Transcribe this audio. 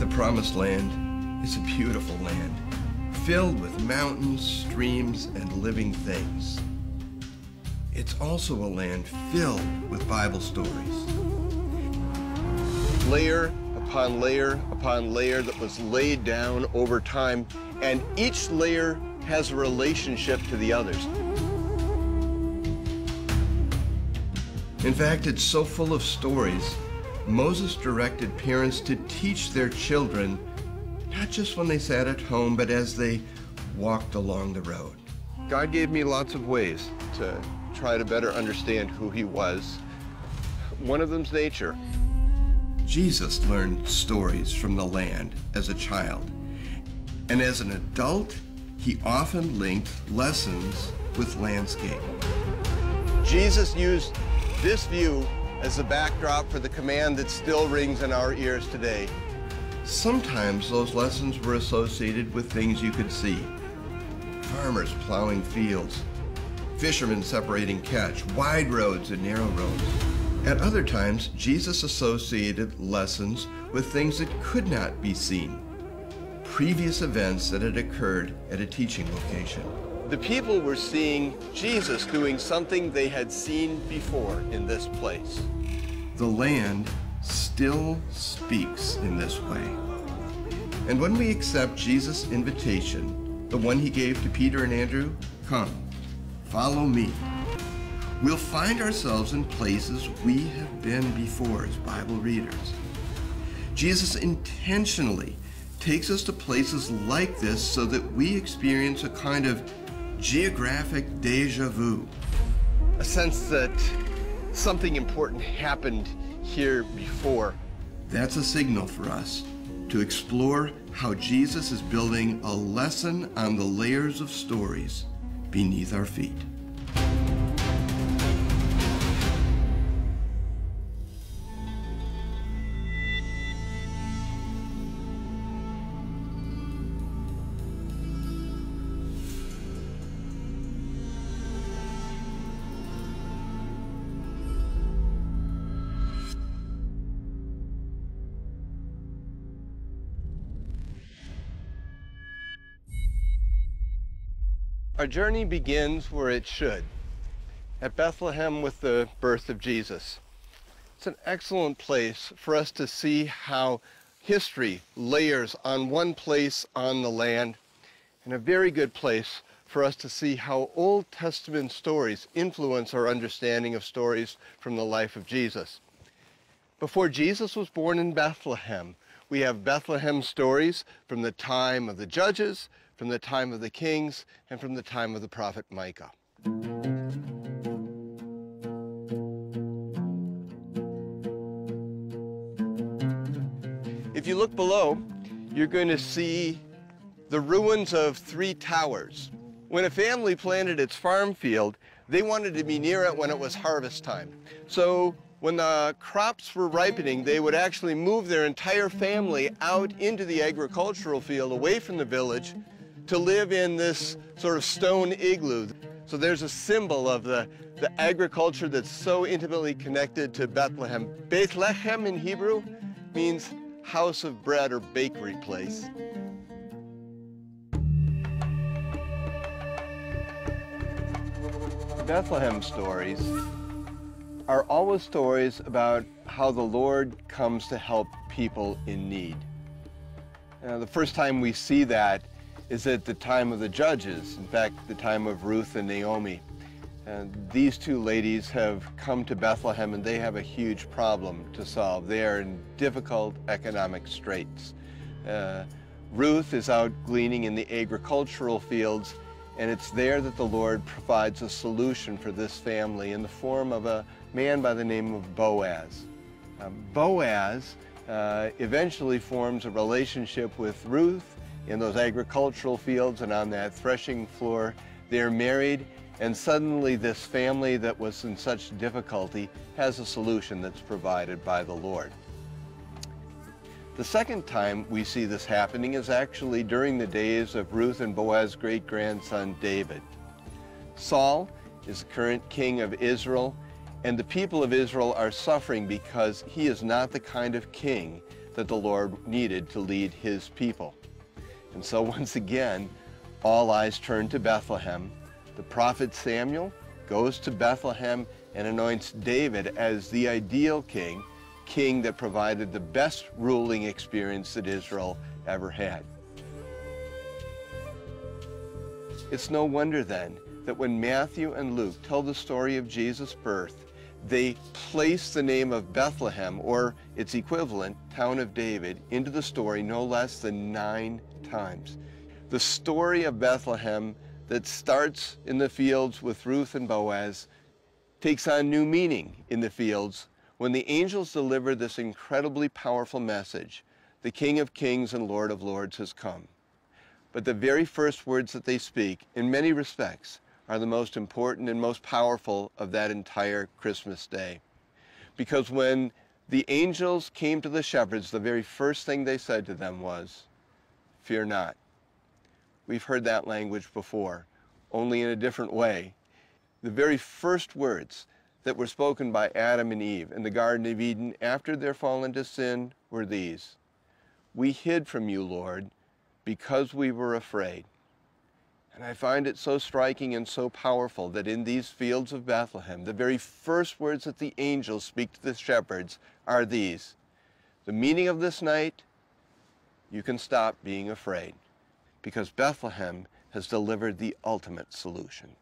The Promised Land is a beautiful land, filled with mountains, streams, and living things. It's also a land filled with Bible stories. Layer upon layer upon layer that was laid down over time, and each layer has a relationship to the others. In fact, it's so full of stories, Moses directed parents to teach their children, not just when they sat at home, but as they walked along the road. God gave me lots of ways to try to better understand who he was. One of them's nature. Jesus learned stories from the land as a child, and as an adult, he often linked lessons with landscape. Jesus used this view as a backdrop for the command that still rings in our ears today. Sometimes those lessons were associated with things you could see. Farmers plowing fields, fishermen separating catch, wide roads and narrow roads. At other times, Jesus associated lessons with things that could not be seen, previous events that had occurred at a teaching location. The people were seeing Jesus doing something they had seen before in this place. The land still speaks in this way. And when we accept Jesus' invitation, the one he gave to Peter and Andrew, come, follow me, we'll find ourselves in places we have been before as Bible readers. Jesus intentionally takes us to places like this so that we experience a kind of geographic deja vu. A sense that something important happened here before. That's a signal for us to explore how Jesus is building a lesson on the layers of stories beneath our feet. Our journey begins where it should, at Bethlehem with the birth of Jesus. It's an excellent place for us to see how history layers on one place on the land, and a very good place for us to see how Old Testament stories influence our understanding of stories from the life of Jesus. Before Jesus was born in Bethlehem, we have Bethlehem stories from the time of the judges, from the time of the kings, and from the time of the prophet Micah. If you look below, you're going to see the ruins of 3 towers. When a family planted its farm field, they wanted to be near it when it was harvest time. So when the crops were ripening, they would actually move their entire family out into the agricultural field away from the village to live in this sort of stone igloo. So there's a symbol of the agriculture that's so intimately connected to Bethlehem. Bethlehem in Hebrew means house of bread or bakery place. Bethlehem stories are always stories about how the Lord comes to help people in need. The first time we see that is at the time of the judges, in fact, the time of Ruth and Naomi. And these 2 ladies have come to Bethlehem and they have a huge problem to solve. They are in difficult economic straits. Ruth is out gleaning in the agricultural fields, and it's there that the Lord provides a solution for this family in the form of a man by the name of Boaz. Boaz eventually forms a relationship with Ruth in those agricultural fields, and on that threshing floor they're married, and suddenly this family that was in such difficulty has a solution that's provided by the Lord. The second time we see this happening is actually during the days of Ruth and Boaz's great-grandson David. Saul is the current king of Israel, and the people of Israel are suffering because he is not the kind of king that the Lord needed to lead his people. And so once again, all eyes turn to Bethlehem. The prophet Samuel goes to Bethlehem and anoints David as the ideal king that provided the best ruling experience that Israel ever had. It's no wonder then that when Matthew and Luke tell the story of Jesus' birth, they place the name of Bethlehem, or its equivalent, Town of David, into the story no less than 9 times. The story of Bethlehem that starts in the fields with Ruth and Boaz takes on new meaning in the fields when the angels deliver this incredibly powerful message: the King of Kings and Lord of Lords has come. But the very first words that they speak, in many respects, are the most important and most powerful of that entire Christmas day. Because when the angels came to the shepherds, the very first thing they said to them was, "Fear not." We've heard that language before, only in a different way. The very first words that were spoken by Adam and Eve in the Garden of Eden after their fall into sin were these: "We hid from you, Lord, because we were afraid." And I find it so striking and so powerful that in these fields of Bethlehem, the very first words that the angels speak to the shepherds are these: the meaning of this night, you can stop being afraid, because Bethlehem has delivered the ultimate solution.